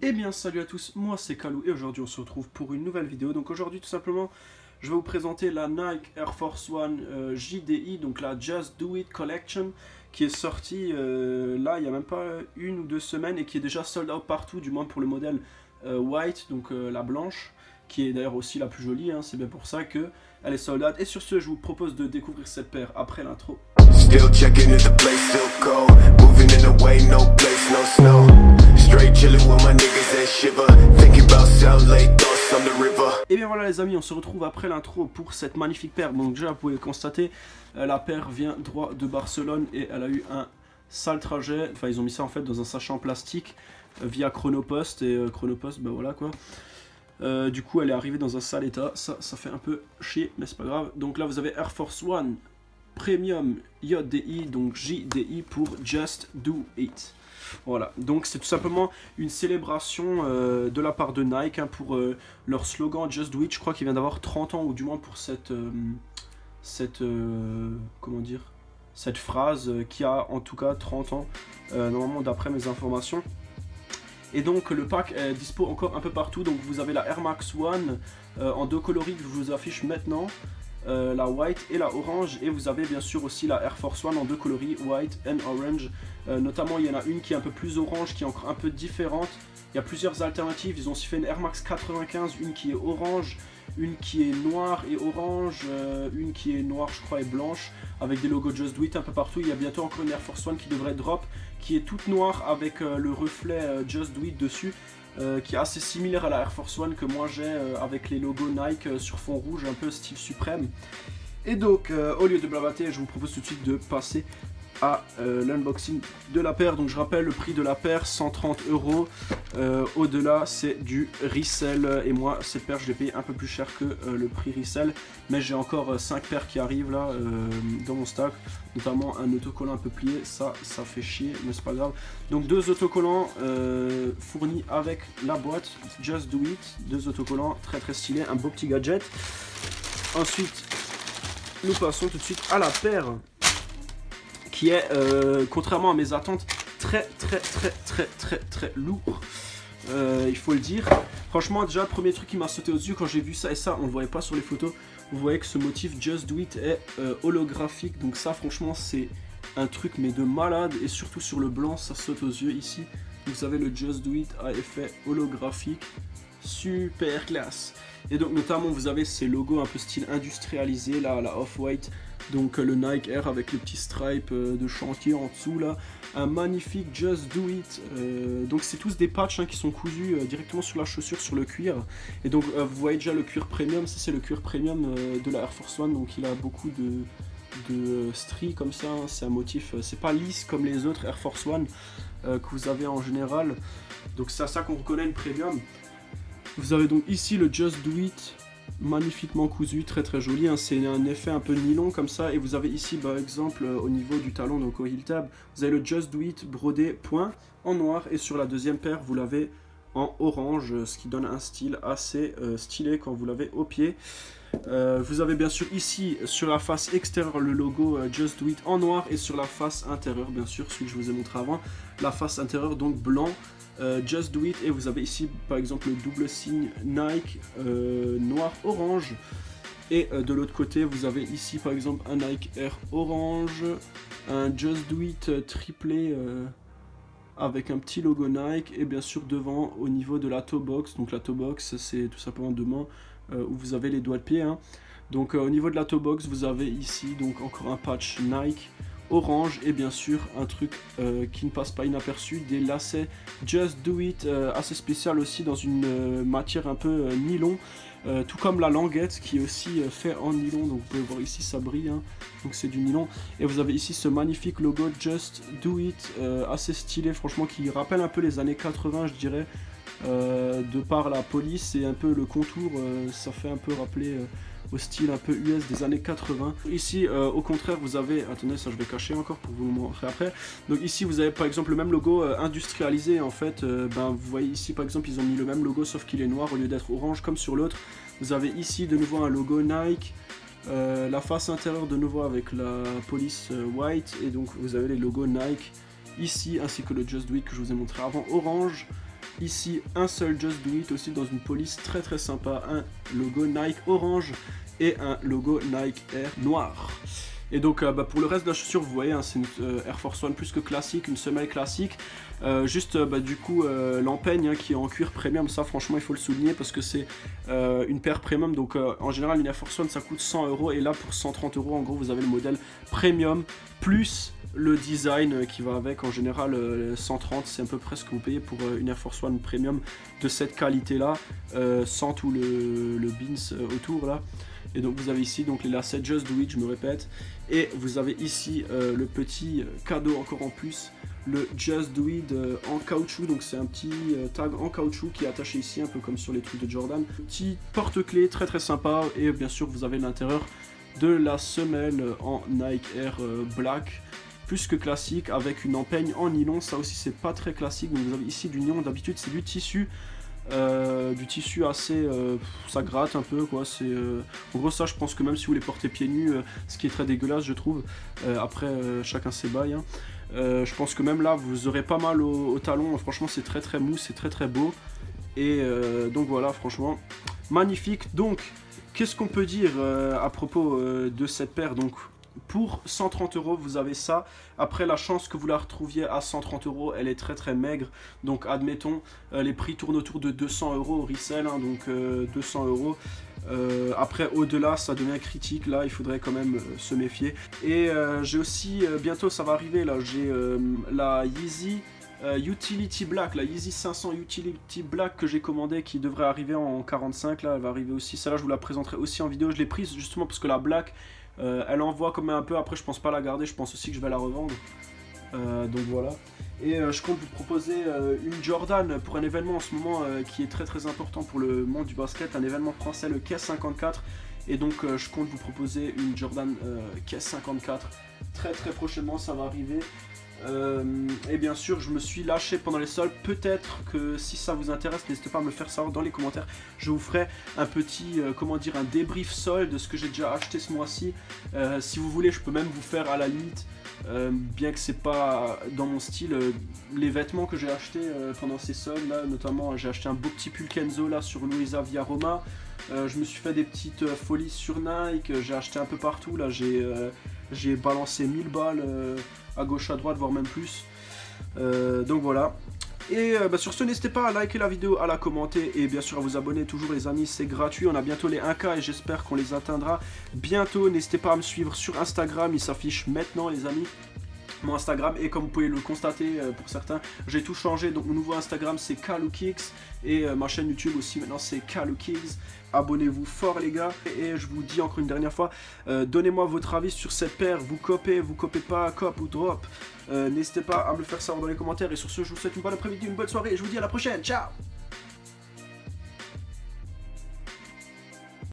Eh bien salut à tous, moi c'est Kalou et aujourd'hui on se retrouve pour une nouvelle vidéo. Donc aujourd'hui tout simplement je vais vous présenter la Nike Air Force One JDI, donc la Just Do It Collection qui est sortie là il n'y a même pas une ou deux semaines et qui est déjà sold out partout, du moins pour le modèle white, donc la blanche, qui est d'ailleurs aussi la plus jolie, hein, c'est bien pour ça qu'elle est sold out. Et sur ce je vous propose de découvrir cette paire après l'intro. Still checking if the place still cold. Moving in a way, no place, no snow. Straight chilling with my niggas that shiver. Thinking about South Lake, thoughts on the river. Et bien voilà les amis, on se retrouve après l'intro pour cette magnifique paire. Donc déjà vous pouvez constater, la paire vient droit de Barcelone et elle a eu un sale trajet. Enfin ils ont mis ça en fait dans un sachet en plastique via Chronopost et Chronopost, ben voilà quoi. Du coup elle est arrivée dans un sale état, ça fait un peu chier mais c'est pas grave. Donc là vous avez Air Force One Premium JDI, donc JDI pour Just Do It. Voilà, donc c'est tout simplement une célébration de la part de Nike hein, pour leur slogan Just Do It. Je crois qu'il vient d'avoir 30 ans, ou du moins pour cette comment dire, cette phrase qui a en tout cas 30 ans, normalement d'après mes informations. Et donc le pack est dispo encore un peu partout. Donc vous avez la Air Max One en deux coloris que je vous affiche maintenant. La white et la orange, et vous avez bien sûr aussi la Air Force One en deux coloris, white and orange. Notamment il y en a une qui est un peu plus orange, qui est encore un peu différente. Il y a plusieurs alternatives, ils ont aussi fait une Air Max 95, une qui est orange, une qui est noire et orange, une qui est noire je crois et blanche, avec des logos Just Do It un peu partout. Il y a bientôt encore une Air Force One qui devrait drop, qui est toute noire avec le reflet Just Do It dessus. Qui est assez similaire à la Air Force One que moi j'ai avec les logos Nike sur fond rouge, un peu style suprême. Et donc au lieu de blablater, je vous propose tout de suite de passer à l'unboxing de la paire. Donc je rappelle le prix de la paire, 130 €. Au-delà c'est du resell, et moi cette paire je l'ai payé un peu plus cher que le prix resell, mais j'ai encore 5 paires qui arrivent là dans mon stock, notamment un autocollant un peu plié, ça fait chier mais c'est pas grave. Donc deux autocollants fournis avec la boîte Just Do It, deux autocollants très stylés, un beau petit gadget. Ensuite nous passons tout de suite à la paire, qui est, contrairement à mes attentes, très lourd, il faut le dire. Franchement, déjà, le premier truc qui m'a sauté aux yeux quand j'ai vu ça, et ça, on ne le voyait pas sur les photos, vous voyez que ce motif Just Do It est holographique, donc ça, franchement, c'est un truc, mais de malade, et surtout sur le blanc, ça saute aux yeux ici. Vous avez le Just Do It à effet holographique, super classe. Et donc, notamment, vous avez ces logos un peu style industrialisé, là, la Off-White. Donc le Nike Air avec le petit stripe de chantier en dessous là, un magnifique Just Do It. Donc c'est tous des patchs hein, qui sont cousus directement sur la chaussure, sur le cuir. Et donc vous voyez déjà le cuir premium, ça c'est le cuir premium de la Air Force One, donc il a beaucoup de stries comme ça, hein. C'est un motif, c'est pas lisse comme les autres Air Force One que vous avez en général. Donc c'est à ça qu'on reconnaît le premium. Vous avez donc ici le Just Do It, magnifiquement cousu, très joli, hein. C'est un effet un peu nylon comme ça. Et vous avez ici par exemple au niveau du talon, donc au heel tab, vous avez le Just Do It brodé point en noir, et sur la deuxième paire vous l'avez en orange, ce qui donne un style assez stylé quand vous l'avez au pied. Vous avez bien sûr ici sur la face extérieure le logo Just Do It en noir, et sur la face intérieure bien sûr celui que je vous ai montré avant, la face intérieure donc blanc. Just Do It, et vous avez ici par exemple le double signe Nike noir orange, et de l'autre côté vous avez ici par exemple un Nike Air orange, un Just Do It triplé avec un petit logo Nike, et bien sûr devant au niveau de la toe box. Donc la toe box c'est tout simplement devant où vous avez les doigts de pied hein. Donc au niveau de la toe box vous avez ici donc encore un patch Nike orange, et bien sûr un truc qui ne passe pas inaperçu, des lacets Just Do It assez spécial aussi, dans une matière un peu nylon, tout comme la languette qui est aussi fait en nylon. Donc vous pouvez voir ici ça brille hein. Donc c'est du nylon, et vous avez ici ce magnifique logo Just Do It assez stylé franchement, qui rappelle un peu les années 80 je dirais, de par la police et un peu le contour, ça fait un peu rappeler au style un peu US des années 80. Ici au contraire vous avez, attendez ça je vais cacher encore pour vous le montrer après. Donc ici vous avez par exemple le même logo industrialisé en fait, vous voyez ici par exemple ils ont mis le même logo sauf qu'il est noir au lieu d'être orange comme sur l'autre. Vous avez ici de nouveau un logo Nike, la face intérieure de nouveau avec la police white, et donc vous avez les logos Nike ici, ainsi que le Just Do It que je vous ai montré avant orange. ici un seul Just Do It aussi dans une police très très sympa, un logo Nike orange et un logo Nike Air noir. Et donc pour le reste de la chaussure, vous voyez, hein, c'est une Air Force One plus que classique, une semelle classique. Juste du coup l'empeigne, hein, qui est en cuir premium, ça franchement il faut le souligner parce que c'est une paire premium. Donc en général une Air Force One ça coûte 100 € et là pour 130 € en gros vous avez le modèle premium plus le design qui va avec. En général 130 c'est à peu près ce que vous payez pour une Air Force One premium de cette qualité là, sans tout le beans autour là. Et donc vous avez ici donc les lacets Just Do It, je me répète, et vous avez ici le petit cadeau encore en plus, le Just Do It en caoutchouc. Donc c'est un petit tag en caoutchouc qui est attaché ici un peu comme sur les trucs de Jordan, petit porte-clés très très sympa. Et bien sûr vous avez l'intérieur de la semelle en Nike Air Black plus que classique avec une empeigne en nylon, ça aussi c'est pas très classique. Donc vous avez ici du nylon, d'habitude c'est du tissu assez ça gratte un peu quoi. C'est en gros ça, je pense que même si vous les portez pieds nus, ce qui est très dégueulasse je trouve, après chacun ses bails, hein. Je pense que même là vous aurez pas mal au talon, franchement c'est très très mou, c'est très très beau. Et donc voilà, franchement magnifique. Donc qu'est-ce qu'on peut dire à propos de cette paire? Donc pour 130 € vous avez ça. Après la chance que vous la retrouviez à 130 €, elle est très très maigre. Donc admettons les prix tournent autour de 200 € au resell, hein, donc 200 €. Après au-delà ça devient critique, là il faudrait quand même se méfier. Et j'ai aussi bientôt ça va arriver là, j'ai la Yeezy Utility Black, la Yeezy 500 Utility Black que j'ai commandé, qui devrait arriver en 45 là, elle va arriver aussi. Celle-là je vous la présenterai aussi en vidéo. Je l'ai prise justement parce que la Black elle envoie quand même un peu. Après je pense pas la garder, je pense aussi que je vais la revendre. Donc voilà. Et je compte vous proposer une Jordan pour un événement en ce moment qui est très très important pour le monde du basket, un événement français, le KES 54. Et donc je compte vous proposer une Jordan KES 54 très très prochainement, ça va arriver. Et bien sûr je me suis lâché pendant les soldes. Peut-être que si ça vous intéresse, n'hésitez pas à me le faire savoir dans les commentaires. Je vous ferai un petit comment dire, un débrief solde de ce que j'ai déjà acheté ce mois-ci. Si vous voulez je peux même vous faire à la limite, bien que c'est pas dans mon style, les vêtements que j'ai acheté pendant ces soldes là. Notamment j'ai acheté un beau petit pull Kenzo là sur Luisa Via Roma. Je me suis fait des petites folies sur Nike, j'ai acheté un peu partout là, j'ai balancé 1000 balles à gauche à droite, voire même plus. Donc voilà. Et sur ce, n'hésitez pas à liker la vidéo, à la commenter et bien sûr à vous abonner. Toujours les amis, c'est gratuit. On a bientôt les 1K et j'espère qu'on les atteindra bientôt. N'hésitez pas à me suivre sur Instagram, il s'affiche maintenant les amis. Mon Instagram, et comme vous pouvez le constater pour certains, j'ai tout changé. Donc mon nouveau Instagram c'est KalouKicks et ma chaîne YouTube aussi maintenant c'est KalouKicks. Abonnez-vous fort les gars. Et je vous dis encore une dernière fois, donnez-moi votre avis sur cette paire. Vous copez pas, cop ou drop. N'hésitez pas à me le faire savoir dans les commentaires. Et sur ce, je vous souhaite une bonne après-midi, une bonne soirée et je vous dis à la prochaine. Ciao.